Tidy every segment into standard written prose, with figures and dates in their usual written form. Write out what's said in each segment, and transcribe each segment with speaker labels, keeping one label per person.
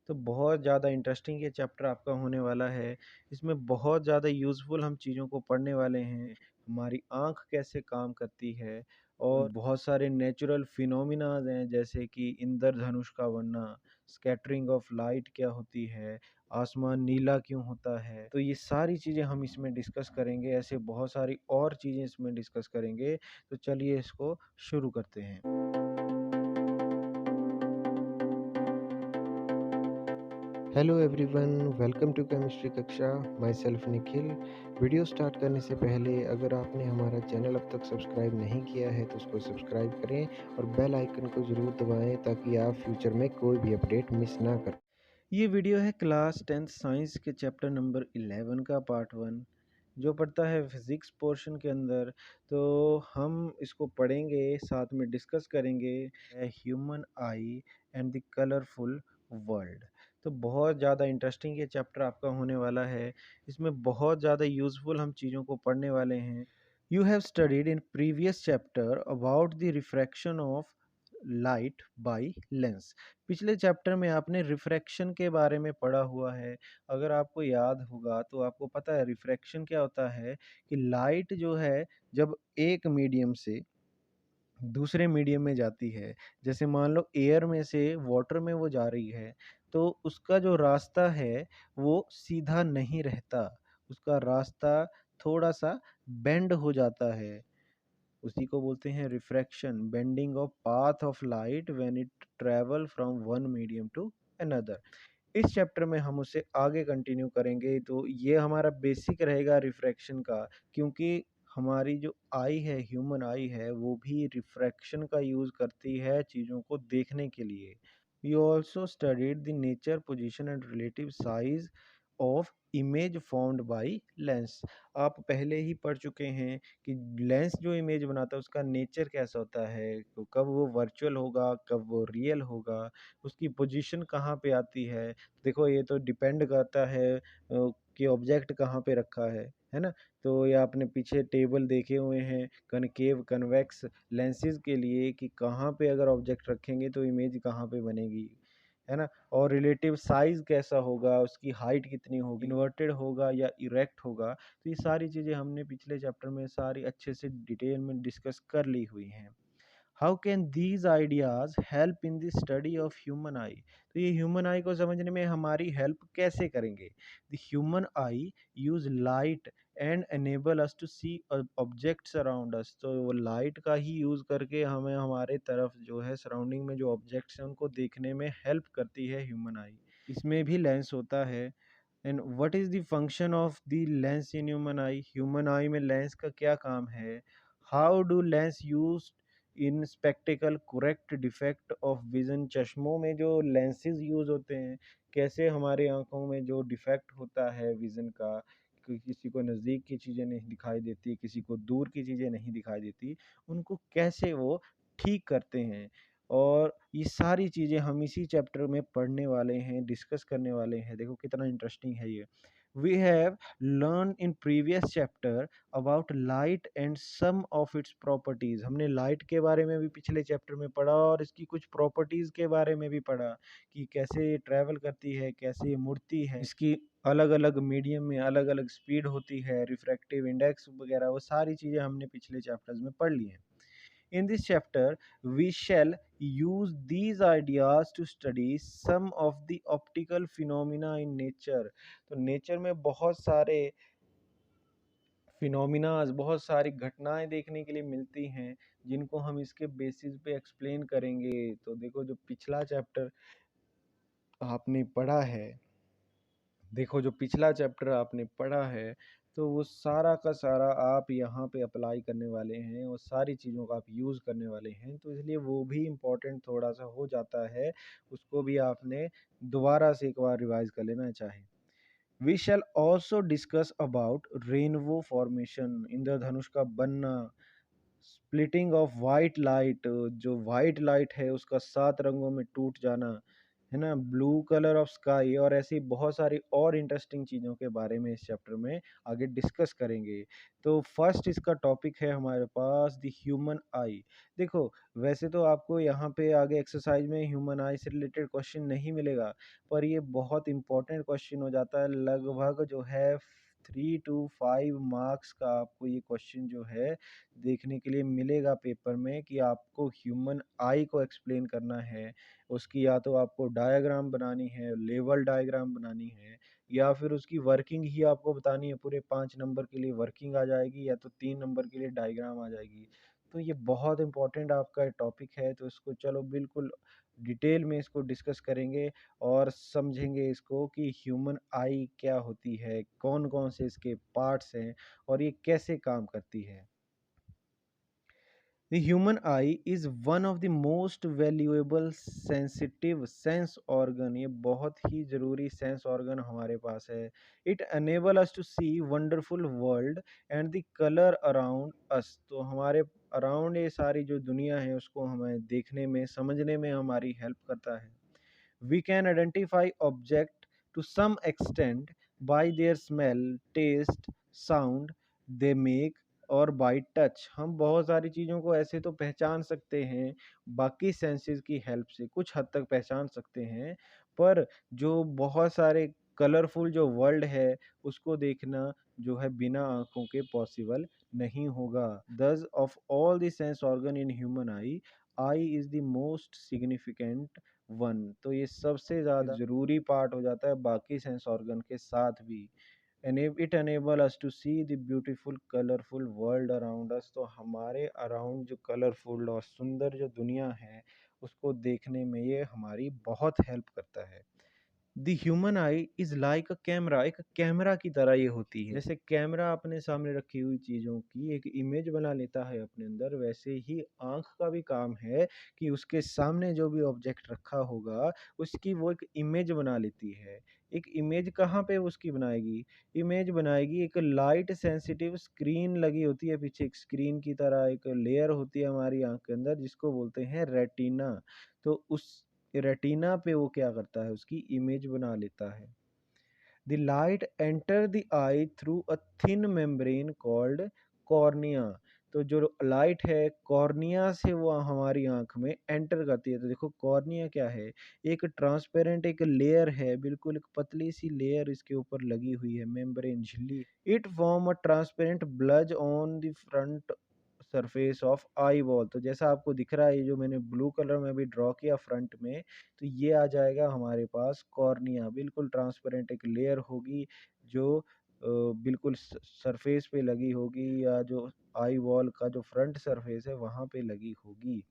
Speaker 1: तो बहुत ज़्यादा इंटरेस्टिंग ये चैप्टर आपका होने वाला है। इसमें बहुत ज़्यादा यूज़फुल हम चीज़ों को पढ़ने वाले हैं। हमारी आँख कैसे काम करती है और बहुत सारे नेचुरल फिनोमिनाज़ हैं जैसे कि इंद्रधनुष का बनना, स्कैटरिंग ऑफ लाइट क्या होती है, आसमान नीला क्यों होता है। तो ये सारी चीज़ें हम इसमें डिस्कस करेंगे। ऐसे बहुत सारी और चीज़ें इसमें डिस्कस करेंगे। तो चलिए इसको शुरू करते हैं। Hello everyone, welcome to chemistry कक्षा। Myself Nikhil. Video start करने से पहले अगर आपने हमारा चैनल अब तक सब्सक्राइब नहीं किया है तो उसको सब्सक्राइब करें और बेल आइकन को ज़रूर दबाएं ताकि आप फ्यूचर में कोई भी अपडेट मिस ना कर। ये वीडियो है क्लास 10th साइंस के चैप्टर नंबर 11 का पार्ट 1 जो पढ़ता है फिज़िक्स पोर्शन के अंदर। तो हम इसको पढ़ेंगे, साथ में डिस्कस करेंगे human I and the colourful world. तो बहुत ज़्यादा इंटरेस्टिंग ये चैप्टर आपका होने वाला है। इसमें बहुत ज़्यादा यूज़फुल हम चीज़ों को पढ़ने वाले हैं। You have studied in previous chapter about the refraction of light by lens. पिछले चैप्टर में आपने रिफ्रैक्शन के बारे में पढ़ा हुआ है। अगर आपको याद होगा तो आपको पता है रिफ्रैक्शन क्या होता है कि लाइट जो है जब एक मीडियम से दूसरे मीडियम में जाती है, जैसे मान लो एयर में से वाटर में वो जा रही है, तो उसका जो रास्ता है वो सीधा नहीं रहता। उसका रास्ता थोड़ा-सा बेंड हो जाता है। उसी को बोलते हैं refraction, bending of path of light when it travel from one medium to another. इस चैप्टर में हम उसे आगे कंटिन्यू करेंगे। तो ये हमारा बेसिक रहेगा रिफ्रैक्शन का, क्योंकि हमारी जो आई है, ह्यूमन आई है, वो भी रिफ्रैक्शन का यूज़ करती है चीज़ों को देखने के लिए। We also studied the nature, position and relative size of image formed by lens. आप पहले ही पढ़ चुके हैं कि लेंस जो इमेज बनाता है उसका नेचर कैसा होता है, तो कब वो वर्चुअल होगा, कब वो रियल होगा, उसकी पोजीशन कहाँ पे आती है। देखो ये तो डिपेंड करता है कि ऑब्जेक्ट कहाँ पे रखा है ना। तो ये आपने पीछे टेबल देखे हुए हैं कनकेव कन्वेक्स लेंसेज के लिए कि कहाँ पे अगर ऑब्जेक्ट रखेंगे तो इमेज कहाँ पे बनेगी, है ना। और रिलेटिव साइज कैसा होगा, उसकी हाइट कितनी होगी, इन्वर्टेड होगा या इरेक्ट होगा। तो ये सारी चीज़ें हमने पिछले चैप्टर में सारी अच्छे से डिटेल में डिस्कस कर ली हुई हैं। How can these ideas help in the study of human आई। तो ये ह्यूमन आई को समझने में हमारी हेल्प कैसे करेंगे। The human eye use light and enable us to see objects around us. तो वो लाइट का ही यूज़ करके हमें हमारे तरफ जो है सराउंडिंग में जो ऑब्जेक्ट्स हैं उनको देखने में हेल्प करती है ह्यूमन आई। इसमें भी लेंस होता है। And what is the function of the lens in human I. Human आई में लेंस का क्या काम है। How do lens use in spectacled correct defect of vision. चश्मों में जो लेंसेज यूज़ होते हैं, कैसे हमारे आंखों में जो डिफेक्ट होता है विज़न का, किसी को नज़दीक की चीज़ें नहीं दिखाई देती, किसी को दूर की चीज़ें नहीं दिखाई देती, उनको कैसे वो ठीक करते हैं। और ये सारी चीज़ें हम इसी चैप्टर में पढ़ने वाले हैं, डिस्कस करने वाले हैं। देखो कितना इंटरेस्टिंग है ये। We have learn in previous chapter about light and some of its properties. हमने लाइट के बारे में भी पिछले चैप्टर में पढ़ा और इसकी कुछ प्रॉपर्टीज़ के बारे में भी पढ़ा कि कैसे ये ट्रैवल करती है, कैसे ये मुड़ती है, इसकी अलग अलग मीडियम में अलग अलग स्पीड होती है, रिफ्रैक्टिव इंडेक्स वगैरह, वो सारी चीज़ें हमने पिछले चैप्टर्स में पढ़ ली हैं। In this chapter, we shall use these ideas to study some of the optical phenomena in nature। तो नेचर में बहुत सारे फिनोमिनाज, बहुत सारी घटनाएं देखने के लिए मिलती हैं जिनको हम इसके बेसिस पे एक्सप्लेन करेंगे। तो देखो जो पिछला चैप्टर आपने पढ़ा है, देखो जो पिछला चैप्टर आपने पढ़ा है, तो वो सारा का सारा आप यहाँ पे अप्लाई करने वाले हैं और सारी चीज़ों का आप यूज़ करने वाले हैं। तो इसलिए वो भी इम्पोर्टेंट थोड़ा सा हो जाता है, उसको भी आपने दोबारा से एक बार रिवाइज कर लेना चाहे। We shall also discuss about rainbow formation, इंद्रधनुष का बनना, स्प्लिटिंग ऑफ वाइट लाइट, जो वाइट लाइट है उसका 7 रंगों में टूट जाना,
Speaker 2: है ना? ब्लू कलर ऑफ स्काई और ऐसी बहुत सारी और इंटरेस्टिंग चीज़ों के बारे में इस चैप्टर में आगे डिस्कस करेंगे। तो फर्स्ट इसका टॉपिक है हमारे पास द ह्यूमन आई। देखो, वैसे तो आपको यहाँ पे आगे एक्सरसाइज में ह्यूमन आई से रिलेटेड क्वेश्चन नहीं मिलेगा, पर ये बहुत इंपॉर्टेंट क्वेश्चन हो जाता है। लगभग जो है 3 टू 5 मार्क्स का आपको ये क्वेश्चन जो है देखने के लिए मिलेगा पेपर में, कि आपको ह्यूमन आई को एक्सप्लेन करना है। उसकी या तो आपको डायग्राम बनानी है, लेवल डायग्राम बनानी है, या फिर उसकी वर्किंग ही आपको बतानी है। पूरे 5 नंबर के लिए वर्किंग आ जाएगी, या तो 3 नंबर के लिए डायग्राम आ जाएगी। तो ये बहुत इम्पोर्टेंट आपका टॉपिक है, तो इसको चलो बिल्कुल डिटेल में इसको डिस्कस करेंगे और समझेंगे इसको कि ह्यूमन आई क्या होती है, कौन-कौन से इसके पार्ट्स हैं और ये कैसे काम करती है। The human eye is one of the most valuable sensitive sense organ। ये बहुत ही ज़रूरी सेंस ऑर्गन हमारे पास है। It enable us to see wonderful world and the color around us। तो हमारे अराउंड ये सारी जो दुनिया है उसको हमें देखने में, समझने में हमारी हेल्प करता है। We can identify object to some extent by their smell, taste, sound they make और बाय टच। हम बहुत सारी चीज़ों को ऐसे तो पहचान सकते हैं, बाकी सेंसेस की हेल्प से कुछ हद तक पहचान सकते हैं, पर जो बहुत सारे कलरफुल जो वर्ल्ड है उसको देखना जो है बिना आँखों के पॉसिबल नहीं होगा। Thus of all the sense organ in human eye is the most significant one. तो ये सबसे ज़्यादा ज़रूरी पार्ट हो जाता है बाकी सेंस ऑर्गन के साथ भी। It enable us to see the beautiful colourful world around us. तो हमारे अराउंड जो कलरफुल और सुंदर जो दुनिया है उसको देखने में ये हमारी बहुत हेल्प करता है। The human I is like a camera. एक कैमरा की तरह ये होती है। जैसे कैमरा अपने सामने रखी हुई चीज़ों की एक इमेज बना लेता है अपने अंदर, वैसे ही आँख का भी काम है कि उसके सामने जो भी ऑब्जेक्ट रखा होगा उसकी वो एक इमेज बना लेती है। एक इमेज कहाँ पे उसकी बनाएगी? इमेज बनाएगी, एक लाइट सेंसिटिव स्क्रीन लगी होती है पीछे, एक स्क्रीन की तरह एक लेयर होती है हमारी आँख के अंदर जिसको बोलते हैं रेटिना। तो उस रेटिना पे वो क्या करता है, उसकी इमेज बना लेता है। The light enter the I through a thin membrane called cornea. तो जो लाइट है कॉर्निया से वो हमारी आंख में एंटर करती है। तो देखो कॉर्निया क्या है, एक ट्रांसपेरेंट एक लेयर है, बिल्कुल एक पतली सी लेयर इसके ऊपर लगी हुई है, मेम्ब्रेन झिल्ली। It form a transparent bulge on the front surface of eye ball. तो जैसा आपको दिख रहा है ये जो मैंने ब्लू कलर में भी ड्रॉ किया फ्रंट में, तो ये आ जाएगा हमारे पास कॉर्निया। बिल्कुल ट्रांसपेरेंट एक लेयर होगी जो बिल्कुल सरफेस पे लगी होगी, या जो आई वॉल का जो फ्रंट सरफेस है वहाँ पे लगी होगी।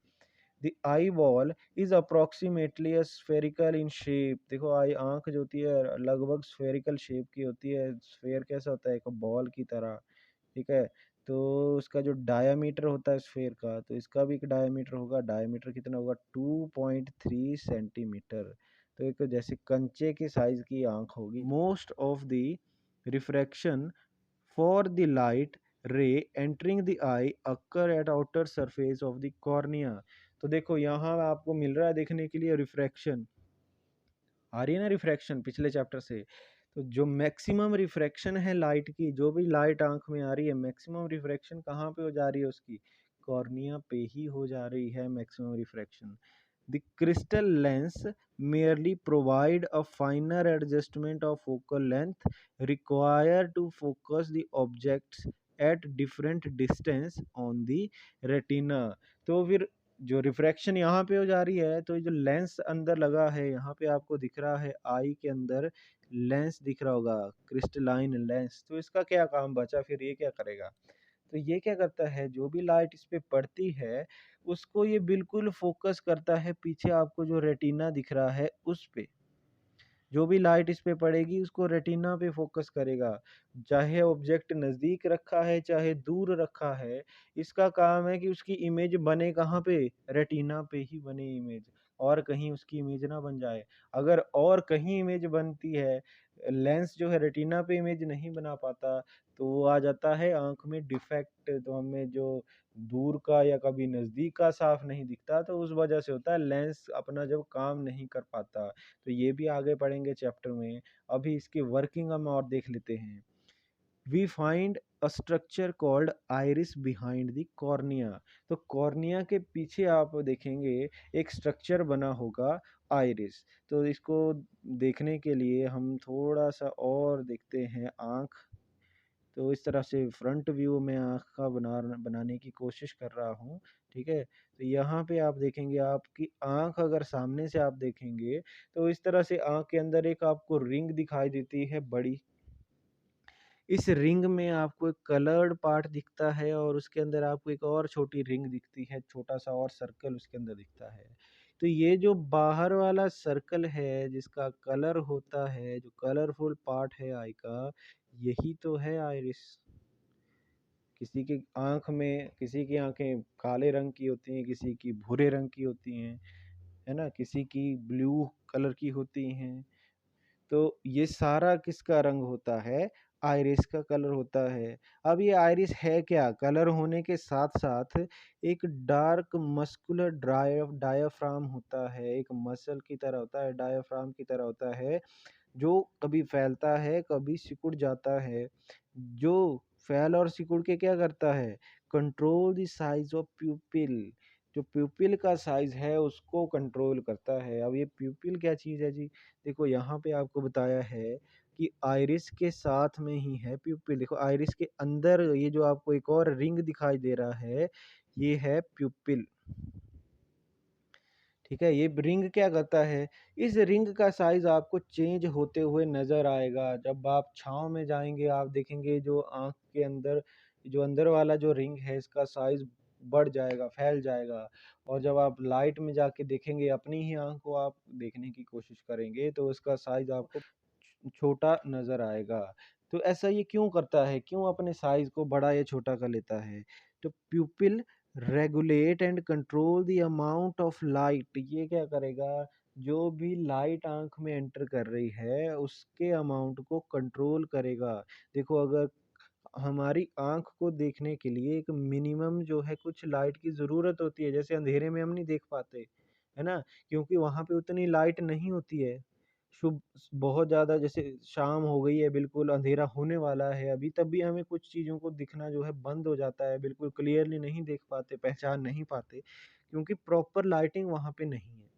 Speaker 2: The eye wall is approximately a spherical in shape. देखो आई आंख जो होती है लगभग स्फेरिकल शेप की होती है। स्फेयर कैसा होता है, एक बॉल की तरह, ठीक है? तो उसका जो डायामीटर होता है स्फेयर का, तो इसका भी एक डायामीटर होगा। डायामीटर कितना होगा? 2.3 सेंटीमीटर। तो एक जैसे कंचे के साइज की आंख होगी। Most of the refraction for the light रे entering the I occur at outer surface of the cornea. तो देखो यहाँ आपको मिल रहा है देखने के लिए रिफ्रैक्शन आ रही है ना, रिफ्रैक्शन पिछले चैप्टर से। तो जो मैक्सिमम रिफ्रैक्शन है लाइट की, जो भी लाइट आंख में आ रही है, मैक्सिमम रिफ्रैक्शन कहाँ पे हो जा रही है उसकी? कॉर्निया पे ही हो जा रही है maximum refraction. The crystal lens merely provide a finer adjustment of focal length required to focus the objects at different distance on the retina। तो फिर जो रिफ्रैक्शन यहाँ पे हो जा रही है, तो ये जो लेंस अंदर लगा है यहाँ पे आपको दिख रहा है आई के अंदर लेंस दिख रहा होगा, क्रिस्टलाइन लेंस। तो इसका क्या काम बचा, फिर ये क्या करेगा? तो ये क्या करता है, जो भी लाइट इस पे पड़ती है उसको ये बिल्कुल फोकस करता है पीछे आपको जो रेटिना दिख रहा है उस पे। जो भी लाइट इस पे पड़ेगी उसको रेटिना पे फोकस करेगा। चाहे ऑब्जेक्ट नज़दीक रखा है चाहे दूर रखा है, इसका काम है कि उसकी इमेज बने कहाँ पे? रेटिना पे ही बने इमेज, और कहीं उसकी इमेज ना बन जाए। अगर और कहीं इमेज बनती है लेंस जो है रेटिना पे इमेज नहीं बना पाता, तो वो आ जाता है आँख में डिफेक्ट, तो हमें जो दूर का या कभी नज़दीक का साफ नहीं दिखता, तो उस वजह से होता है लेंस अपना जब काम नहीं कर पाता। तो ये भी आगे पढ़ेंगे चैप्टर में। अभी इसकी वर्किंग हम और देख लेते हैं। We find a structure called iris behind the cornea. तो कॉर्निया के पीछे आप देखेंगे एक स्ट्रक्चर बना होगा, आइरिस। तो इसको देखने के लिए हम थोड़ा सा और देखते हैं आँख। तो इस तरह से फ्रंट व्यू में आँख का बनाने की कोशिश कर रहा हूँ, ठीक है? तो यहाँ पे आप देखेंगे आपकी आँख अगर सामने से आप देखेंगे, तो इस तरह से आँख के अंदर एक आपको रिंग दिखाई देती है बड़ी। इस रिंग में आपको एक कलर्ड पार्ट दिखता है और उसके अंदर आपको एक और छोटी रिंग दिखती है, छोटा-सा और सर्कल उसके अंदर दिखता है। तो ये जो बाहर वाला सर्कल है जिसका कलर होता है, जो कलरफुल पार्ट है आई का, यही तो है आइरिस। किसी की आँखें काले रंग की होती हैं, किसी की भूरे रंग की होती हैं, है ना? किसी की ब्लू कलर की होती हैं। तो ये सारा किसका रंग होता है? आइरिस का कलर होता है। अब ये आइरिस है क्या? कलर होने के साथ-साथ एक डार्क मस्कुलर डायाफ्राम होता है, एक मसल की तरह होता है, डायाफ्राम की तरह होता है, जो कभी फैलता है, कभी सिकुड़ जाता है। जो फैल और सिकुड़ के क्या करता है? Control the size of प्यूपिल। जो प्यूपिल का साइज़ है उसको कंट्रोल करता है। अब ये प्यूपिल क्या चीज़ है जी? देखो यहाँ पे आपको बताया है कि आइरिस के साथ में ही है प्यूपिल। देखो आइरिस के अंदर ये जो आपको एक और रिंग दिखाई दे रहा है, ये है प्यूपिल। ठीक है? ये रिंग क्या करता है? इस रिंग का साइज़ आपको चेंज होते हुए नज़र आएगा। जब आप छाँव में जाएँगे, आप देखेंगे जो आँख के अंदर जो अंदर वाला जो रिंग है इसका साइज़ बढ़ जाएगा, फैल जाएगा। और जब आप लाइट में जाके देखेंगे, अपनी ही आँख को आप देखने की कोशिश करेंगे, तो उसका साइज़ आपको छोटा नज़र आएगा। तो ऐसा ये क्यों करता है? क्यों अपने साइज़ को बड़ा या छोटा कर लेता है? तो प्यूपिल regulate and control the amount of light. ये क्या करेगा? जो भी लाइट आँख में एंटर कर रही है, उसके अमाउंट को कंट्रोल करेगा। देखो अगर हमारी आँख को देखने के लिए एक मिनिमम जो है कुछ लाइट की ज़रूरत होती है, जैसे अंधेरे में हम नहीं देख पाते, है ना? क्योंकि वहाँ पे उतनी लाइट नहीं होती है। बहुत ज़्यादा जैसे शाम हो गई है, बिल्कुल अंधेरा होने वाला है अभी, तब भी हमें कुछ चीज़ों को दिखना जो है बंद हो जाता है, बिल्कुल क्लियरली नहीं देख पाते, पहचान नहीं पाते, क्योंकि प्रॉपर लाइटिंग वहाँ पे नहीं है।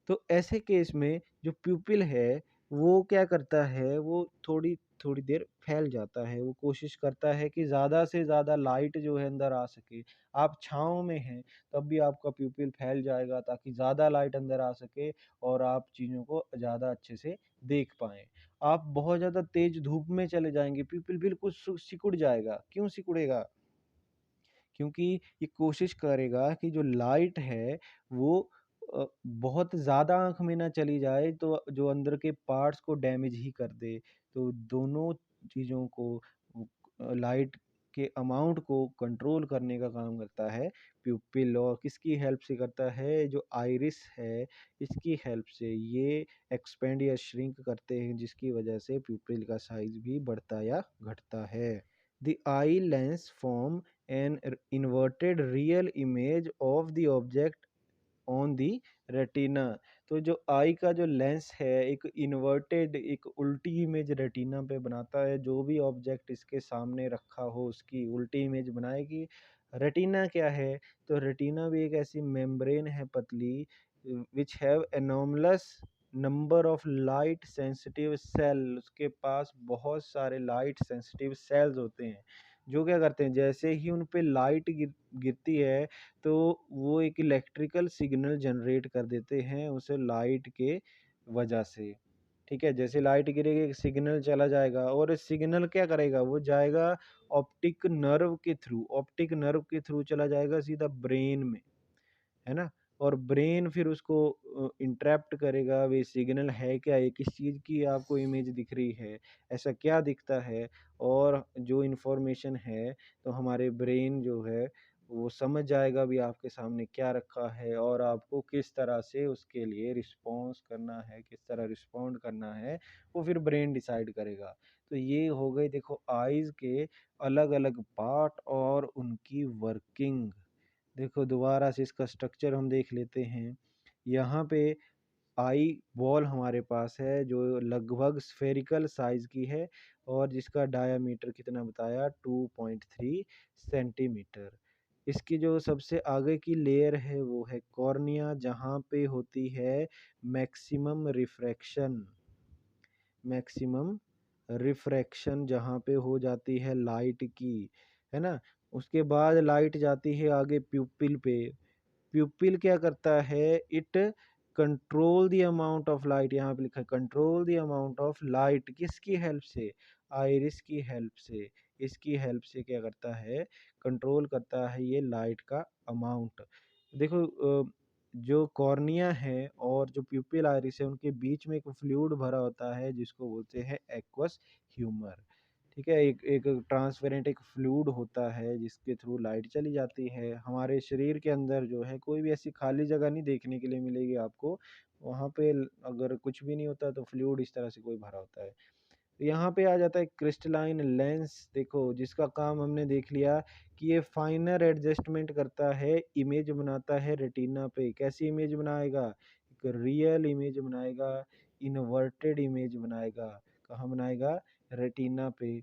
Speaker 2: तो ऐसे केस में जो प्यूपिल है, वो क्या करता है, वो थोड़ी थोड़ी देर फैल जाता है। वो कोशिश करता है कि ज़्यादा से ज़्यादा लाइट जो है अंदर आ सके। आप छाँव में हैं, तब भी आपका प्यूपिल फैल जाएगा ताकि ज़्यादा लाइट अंदर आ सके और आप चीज़ों को ज़्यादा अच्छे से देख पाएँ। आप बहुत ज़्यादा तेज़ धूप में चले जाएँगे, प्यूपिल बिल्कुल सिकुड़ जाएगा। क्यों सिकुड़ेगा? क्योंकि ये कोशिश करेगा कि जो लाइट है वो बहुत ज़्यादा आँख में ना चली जाए तो जो अंदर के पार्ट्स को डैमेज ही कर दे। तो दोनों चीज़ों को लाइट के अमाउंट को कंट्रोल करने का काम करता है प्यूपिल। और किसकी हेल्प से करता है? जो आइरिस है इसकी हेल्प से ये एक्सपेंड या श्रिंक करते हैं, जिसकी वजह से प्यूपिल का साइज़ भी बढ़ता या घटता है। The eye lens form an inverted real image of the object on the retina. तो जो आई का जो लेंस है एक इन्वर्टेड, एक उल्टी इमेज रेटिना पे बनाता है। जो भी ऑब्जेक्ट इसके सामने रखा हो उसकी उल्टी इमेज बनाएगी। रेटिना क्या है? तो रेटिना भी एक ऐसी मेम्ब्रेन है पतली, which have enormous number of light sensitive cell. उसके पास बहुत सारे लाइट सेंसिटिव सेल्स होते हैं, जो क्या करते हैं जैसे ही उन पे लाइट गिरती है, तो वो एक इलेक्ट्रिकल सिग्नल जनरेट कर देते हैं उसे लाइट के वजह से। ठीक है? जैसे लाइट गिरेगी एक सिग्नल चला जाएगा और सिग्नल क्या करेगा? वो जाएगा ऑप्टिक नर्व के थ्रू चला जाएगा सीधा ब्रेन में, है ना? और ब्रेन फिर उसको इंटरप्ट करेगा, वे सिग्नल है क्या? ये किस चीज़ की आपको इमेज दिख रही है? ऐसा क्या दिखता है? और जो इन्फॉर्मेशन है, तो हमारे ब्रेन जो है वो समझ जाएगा भी आपके सामने क्या रखा है और आपको किस तरह से उसके लिए रिस्पॉन्स करना है, किस तरह रिस्पॉन्ड करना है, वो फिर ब्रेन डिसाइड करेगा। तो ये हो गए देखो आइज़ के अलग-अलग पार्ट और उनकी वर्किंग। देखो दोबारा से इसका स्ट्रक्चर हम देख लेते हैं। यहाँ पे आई बॉल हमारे पास है जो लगभग स्फेरिकल साइज की है और जिसका डायामीटर कितना बताया 2.3 सेंटीमीटर। इसकी जो सबसे आगे की लेयर है वो है कॉर्निया, जहाँ पे होती है मैक्सिमम रिफ्रैक्शन। मैक्सिमम रिफ्रैक्शन जहाँ पे हो जाती है लाइट की, है ना? उसके बाद लाइट जाती है आगे प्यूपिल पे। प्यूपिल क्या करता है, it control the amount of light, यहाँ पे लिखा है control the amount of light, किसकी हेल्प से, आइरिस की हेल्प से। इसकी हेल्प से क्या करता है, कंट्रोल करता है ये लाइट का अमाउंट। देखो जो कॉर्निया है और जो प्यूपिल आइरिस है उनके बीच में एक फ्लूइड भरा होता है जिसको बोलते हैं एक्वस ह्यूमर। ठीक है, एक एक ट्रांसपेरेंट एक फ्लूइड होता है जिसके थ्रू लाइट चली जाती है। हमारे शरीर के अंदर जो है कोई भी ऐसी खाली जगह नहीं देखने के लिए मिलेगी आपको। वहाँ पे अगर कुछ भी नहीं होता तो फ्लूइड इस तरह से कोई भरा होता है। तो यहाँ पे आ जाता है क्रिस्टलाइन लेंस, देखो जिसका काम हमने देख लिया कि ये फाइनर एडजस्टमेंट करता है, इमेज बनाता है रेटिना पे। कैसी इमेज बनाएगा, एक रियल इमेज बनाएगा, इन्वर्टेड इमेज बनाएगा। कहाँ बनाएगा, रेटिना पे,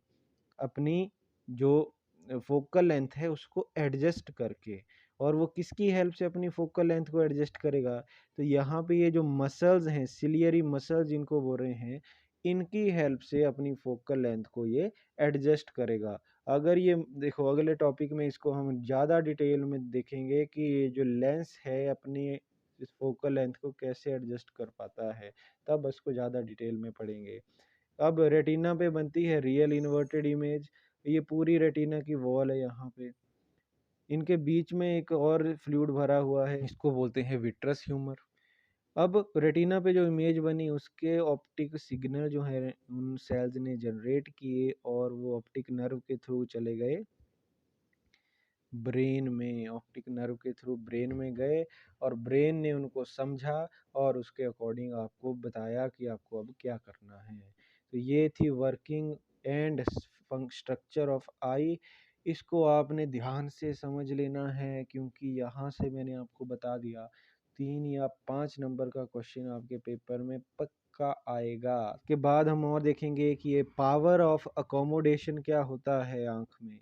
Speaker 2: अपनी जो फोकल लेंथ है उसको एडजस्ट करके। और वो किसकी हेल्प से अपनी फोकल लेंथ को एडजस्ट करेगा, तो यहाँ पे ये जो मसल्स हैं, सिलियरी मसल्स जिनको बोल रहे हैं, इनकी हेल्प से अपनी फोकल लेंथ को ये एडजस्ट करेगा। अगर ये देखो अगले टॉपिक में इसको हम ज़्यादा डिटेल में देखेंगे कि ये जो लेंस है अपनी इस फोकल लेंथ को कैसे एडजस्ट कर पाता है, तब इसको ज़्यादा डिटेल में पढ़ेंगे। अब रेटिना पे बनती है रियल इन्वर्टेड इमेज। ये पूरी रेटिना की वॉल है यहाँ पे, इनके बीच में एक और फ्लूइड भरा हुआ है, इसको बोलते हैं विट्रस ह्यूमर। अब रेटिना पे जो इमेज बनी उसके ऑप्टिक सिग्नल जो है उन सेल्स ने जनरेट किए और वो ऑप्टिक नर्व के थ्रू चले गए ब्रेन में, ऑप्टिक नर्व के थ्रू ब्रेन में गए और ब्रेन ने उनको समझा और उसके अकॉर्डिंग आपको बताया कि आपको अब क्या करना है। तो ये थी वर्किंग एंड स्ट्रक्चर ऑफ आई। इसको आपने ध्यान से समझ लेना है क्योंकि यहाँ से मैंने आपको बता दिया 3 या 5 नंबर का क्वेश्चन आपके पेपर में पक्का आएगा। उसके बाद हम और देखेंगे कि ये पावर ऑफ अकोमोडेशन क्या होता है आँख में,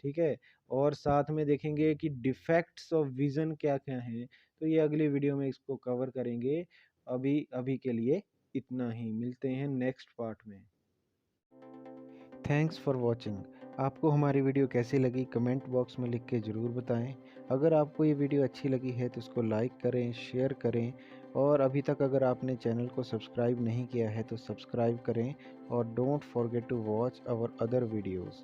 Speaker 2: ठीक है? और साथ में देखेंगे कि डिफेक्ट्स ऑफ विज़न क्या-क्या हैं। तो ये अगली वीडियो में इसको कवर करेंगे। अभी अभी के लिए इतना ही, मिलते हैं नेक्स्ट पार्ट में।
Speaker 1: Thanks for watching. आपको हमारी वीडियो कैसी लगी कमेंट बॉक्स में लिख के ज़रूर बताएं। अगर आपको ये वीडियो अच्छी लगी है तो इसको लाइक करें, शेयर करें और अभी तक अगर आपने चैनल को सब्सक्राइब नहीं किया है तो सब्सक्राइब करें और don't forget to watch our other videos.